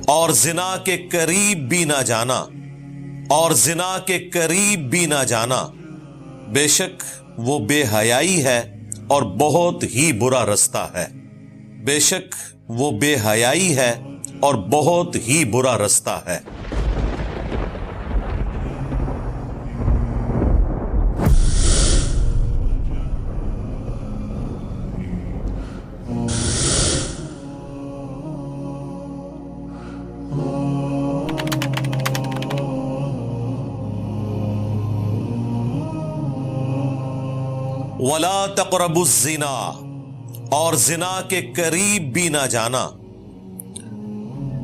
اور زنا کے قریب بھی نہ جانا، اور زنا کے قریب بھی نہ جانا، بے شک وہ بے حیائی ہے اور بہت ہی برا رستہ ہے، بے شک وہ بے حیائی ہے اور بہت ہی برا رستہ ہے۔ وَلَا تَقْرَبُوا الزِّنَا، اور زنا کے قریب بھی نہ جانا،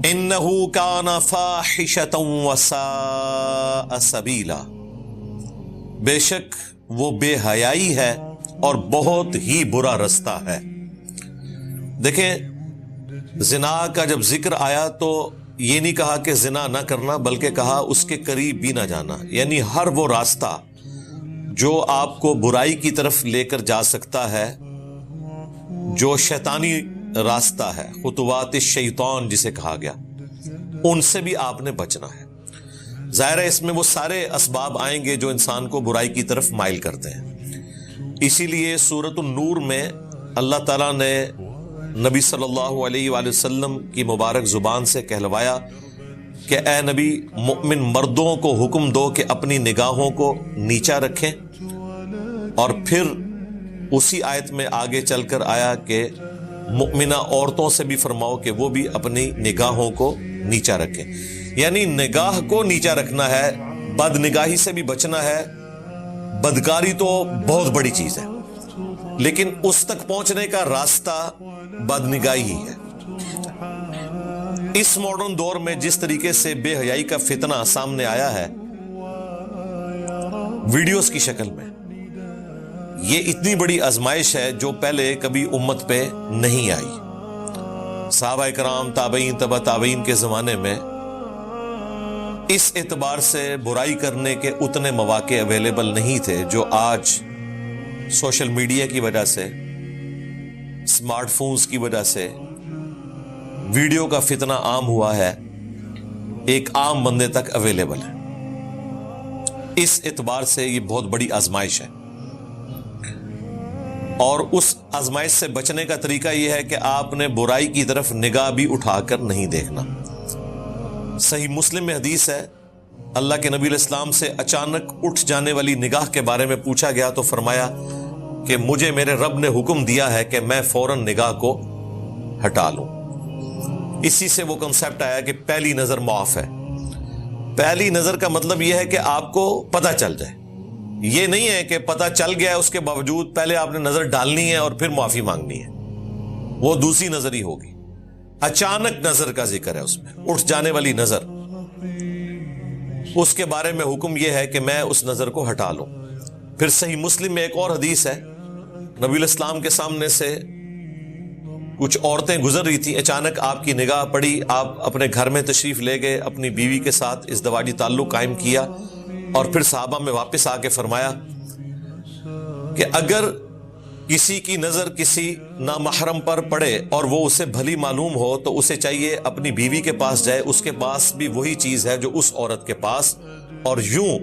إِنَّهُ كَانَ فَاحِشَةً وَسَاءَ سَبِيلًا، بے شک وہ بے حیائی ہے اور بہت ہی برا رستہ ہے۔ دیکھیں، زنا کا جب ذکر آیا تو یہ نہیں کہا کہ زنا نہ کرنا، بلکہ کہا اس کے قریب بھی نہ جانا، یعنی ہر وہ راستہ جو آپ کو برائی کی طرف لے کر جا سکتا ہے، جو شیطانی راستہ ہے، خطوات الشیطان جسے کہا گیا، ان سے بھی آپ نے بچنا ہے۔ ظاہر ہے اس میں وہ سارے اسباب آئیں گے جو انسان کو برائی کی طرف مائل کرتے ہیں۔ اسی لیے سورۃ النور میں اللہ تعالیٰ نے نبی صلی اللہ علیہ وآلہ وسلم کی مبارک زبان سے کہلوایا کہ اے نبی، مؤمن مردوں کو حکم دو کہ اپنی نگاہوں کو نیچا رکھیں، اور پھر اسی آیت میں آگے چل کر آیا کہ مؤمنہ عورتوں سے بھی فرماؤ کہ وہ بھی اپنی نگاہوں کو نیچا رکھیں، یعنی نگاہ کو نیچا رکھنا ہے، بد نگاہی سے بھی بچنا ہے۔ بدکاری تو بہت بڑی چیز ہے، لیکن اس تک پہنچنے کا راستہ بد نگاہی ہی ہے۔ اس ماڈرن دور میں جس طریقے سے بے حیائی کا فتنہ سامنے آیا ہے ویڈیوز کی شکل میں، یہ اتنی بڑی آزمائش ہے جو پہلے کبھی امت پہ نہیں آئی۔ صحابہ کرام، تابعین، تبع تابعین کے زمانے میں اس اعتبار سے برائی کرنے کے اتنے مواقع اویلیبل نہیں تھے جو آج سوشل میڈیا کی وجہ سے، اسمارٹ فونز کی وجہ سے ویڈیو کا فتنہ عام ہوا ہے، ایک عام بندے تک اویلیبل ہے۔ اس اعتبار سے یہ بہت بڑی آزمائش ہے، اور اس آزمائش سے بچنے کا طریقہ یہ ہے کہ آپ نے برائی کی طرف نگاہ بھی اٹھا کر نہیں دیکھنا۔ صحیح مسلم میں حدیث ہے، اللہ کے نبی علیہ السلام سے اچانک اٹھ جانے والی نگاہ کے بارے میں پوچھا گیا تو فرمایا کہ مجھے میرے رب نے حکم دیا ہے کہ میں فوراً نگاہ کو ہٹا لوں۔ اسی سے وہ کنسیپٹ آیا کہ پہلی نظر معاف ہے۔ پہلی نظر کا مطلب یہ ہے کہ آپ کو پتہ چل جائے، یہ نہیں ہے کہ پتہ چل گیا ہے اس کے باوجود پہلے آپ نے نظر ڈالنی ہے اور پھر معافی مانگنی ہے، وہ دوسری نظر ہی ہوگی۔ اچانک نظر کا ذکر ہے اس میں، اٹھ جانے والی نظر، اس کے بارے میں حکم یہ ہے کہ میں اس نظر کو ہٹا لوں۔ پھر صحیح مسلم میں ایک اور حدیث ہے، نبی علیہ السلام کے سامنے سے کچھ عورتیں گزر رہی تھیں، اچانک آپ کی نگاہ پڑی، آپ اپنے گھر میں تشریف لے گئے، اپنی بیوی کے ساتھ ازدواجی تعلق قائم کیا، اور پھر صحابہ میں واپس آ کے فرمایا کہ اگر کسی کی نظر کسی نامحرم پر پڑے اور وہ اسے بھلی معلوم ہو تو اسے چاہیے اپنی بیوی کے پاس جائے، اس کے پاس بھی وہی چیز ہے جو اس عورت کے پاس، اور یوں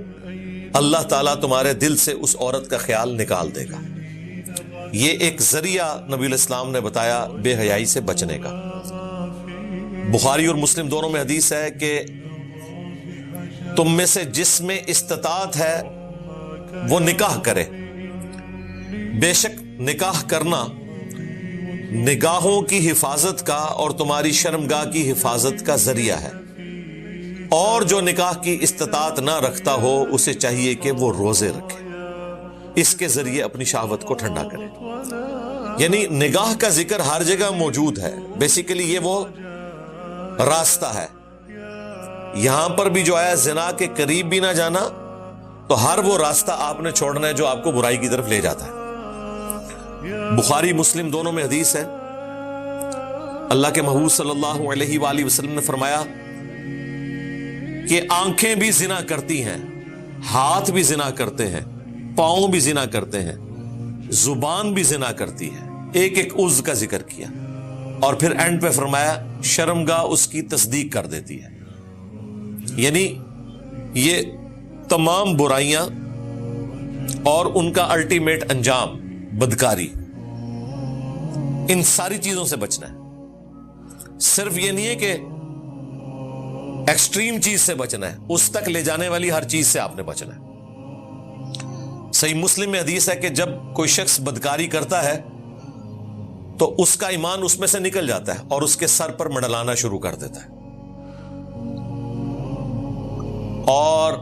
اللہ تعالیٰ تمہارے دل سے اس عورت کا خیال نکال دے گا۔ یہ ایک ذریعہ نبی علیہ السلام نے بتایا بے حیائی سے بچنے کا۔ بخاری اور مسلم دونوں میں حدیث ہے کہ تم میں سے جس میں استطاعت ہے وہ نکاح کرے، بے شک نکاح کرنا نگاہوں کی حفاظت کا اور تمہاری شرمگاہ کی حفاظت کا ذریعہ ہے، اور جو نکاح کی استطاعت نہ رکھتا ہو اسے چاہیے کہ وہ روزے رکھے، اس کے ذریعے اپنی شہوت کو ٹھنڈا کرے۔ یعنی نگاہ کا ذکر ہر جگہ موجود ہے، بیسیکلی یہ وہ راستہ ہے۔ یہاں پر بھی جو آیا زنا کے قریب بھی نہ جانا، تو ہر وہ راستہ آپ نے چھوڑنا ہے جو آپ کو برائی کی طرف لے جاتا ہے۔ بخاری مسلم دونوں میں حدیث ہے، اللہ کے محبوب صلی اللہ علیہ وآلہ وسلم نے فرمایا کہ آنکھیں بھی زنا کرتی ہیں، ہاتھ بھی زنا کرتے ہیں، پاؤں بھی زنا کرتے ہیں، زبان بھی زنا کرتی ہے، ایک ایک عضو کا ذکر کیا۔ اور پھر اینڈ پہ فرمایا شرمگاہ اس کی تصدیق کر دیتی ہے. یعنی یہ تمام برائیاں اور ان کا الٹیمیٹ انجام بدکاری، ان ساری چیزوں سے بچنا ہے. صرف یہ نہیں ہے کہ ایکسٹریم چیز سے بچنا ہے، اس تک لے جانے والی ہر چیز سے آپ نے بچنا ہے. صحیح مسلم میں حدیث ہے کہ جب کوئی شخص بدکاری کرتا ہے تو اس کا ایمان اس میں سے نکل جاتا ہے اور اس کے سر پر منڈلانا شروع کر دیتا ہے، اور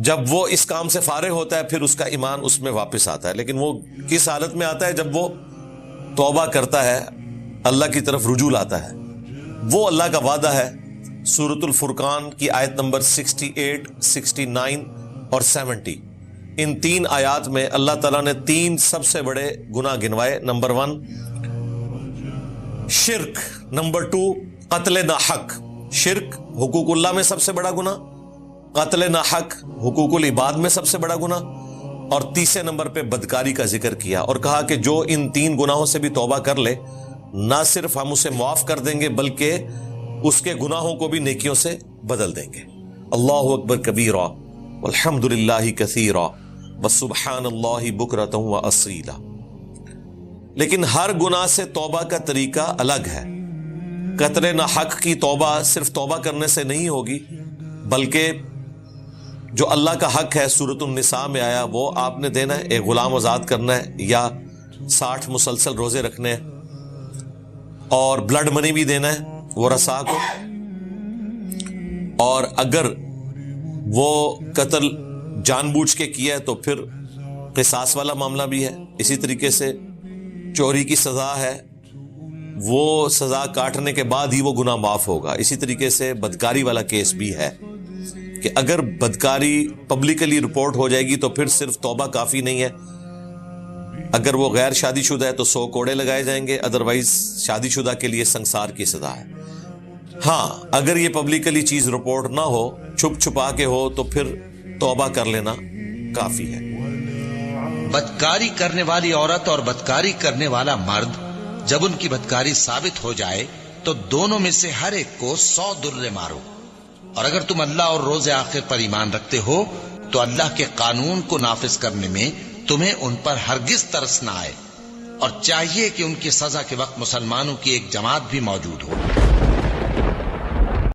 جب وہ اس کام سے فارغ ہوتا ہے پھر اس کا ایمان اس میں واپس آتا ہے. لیکن وہ کس حالت میں آتا ہے؟ جب وہ توبہ کرتا ہے، اللہ کی طرف رجوع لاتا ہے. وہ اللہ کا وعدہ ہے سورۃ الفرقان کی آیت نمبر 68, 69 اور 70. ان 3 آیات میں اللہ تعالیٰ نے 3 سب سے بڑے گناہ گنوائے. نمبر 1 شرک، نمبر 2 قتل ناحق. شرک حقوق اللہ میں سب سے بڑا گناہ، قتل ناحق حقوق العباد میں سب سے بڑا گناہ، اور تیسرے نمبر پہ بدکاری کا ذکر کیا اور کہا کہ جو ان 3 گناہوں سے بھی توبہ کر لے، نہ صرف ہم اسے معاف کر دیں گے بلکہ اس کے گناہوں کو بھی نیکیوں سے بدل دیں گے. اللہ اکبر کبیرا والحمد للہ کثیرا وسبحان اللہ بکرۃ واصیلا. لیکن ہر گناہ سے توبہ کا طریقہ الگ ہے. قتل ناحق کی توبہ صرف توبہ کرنے سے نہیں ہوگی، بلکہ جو اللہ کا حق ہے سورۃ النساء میں آیا وہ آپ نے دینا ہے. ایک غلام آزاد کرنا ہے، یا 60 مسلسل روزے رکھنے ہیں، اور بلڈ منی بھی دینا ہے ورثاء کو. اور اگر وہ قتل جان بوجھ کے کیا ہے تو پھر قصاص والا معاملہ بھی ہے. اسی طریقے سے چوری کی سزا ہے، وہ سزا کاٹنے کے بعد ہی وہ گناہ معاف ہوگا. اسی طریقے سے بدکاری والا کیس بھی ہے کہ اگر بدکاری پبلکلی رپورٹ ہو جائے گی تو پھر صرف توبہ کافی نہیں ہے. اگر وہ غیر شادی شدہ ہے تو 100 کوڑے لگائے جائیں گے، ادروائز شادی شدہ کے لیے سنسار کی سزا ہے. ہاں اگر یہ پبلکلی چیز رپورٹ نہ ہو، چھپ چھپا کے ہو، تو پھر توبہ کر لینا کافی ہے. بدکاری کرنے والی عورت اور بدکاری کرنے والا مرد جب ان کی بدکاری ثابت ہو جائے تو دونوں میں سے ہر ایک کو 100 درے مارو. اور اگر تم اللہ اور روز آخر پر ایمان رکھتے ہو تو اللہ کے قانون کو نافذ کرنے میں تمہیں ان پر ہرگز ترس نہ آئے، اور چاہیے کہ ان کی سزا کے وقت مسلمانوں کی ایک جماعت بھی موجود ہو.